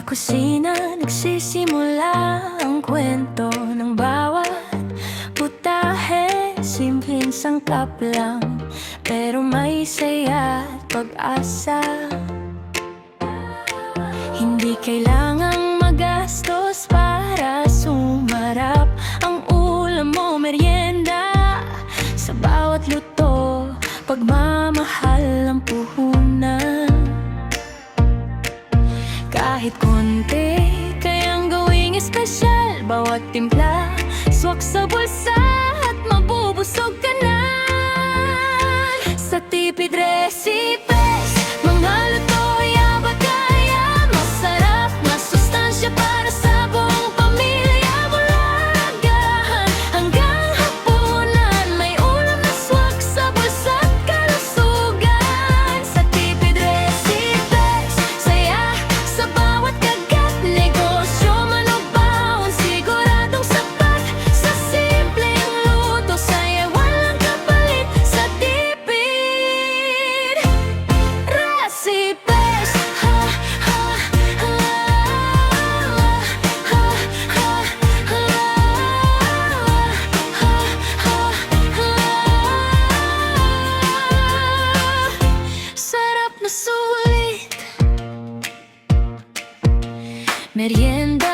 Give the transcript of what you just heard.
kusina nagsisimula ang kwento ng bawat putahe. Simpleng sangkap lang, pero may saya at pag-asa. Hindi kailangang magastos para sumarap ang ulam mo, merienda. Sa bawat luto, pagmamahal ang puhunan. Kahit konti, kayang gawing espesyal. Bawat timpla, swak sa bulsa at mabubusog ka na. Sa tipid recipes, mga luto yabagaya. Masarap na sustansya para sa buong pamilya. Mula agahan hanggang hapunan, may ulam na swak sa bulsa at kalusugan. Sa tipid recipes, saya sa bawat kagat. Negosyo man o baon, siguradong sapat. Sa simpleng luto, saya walang kapalit. Sa tipid recipes, ha, ha, ha, ha, ha, ha, sarap na sulit. Merienda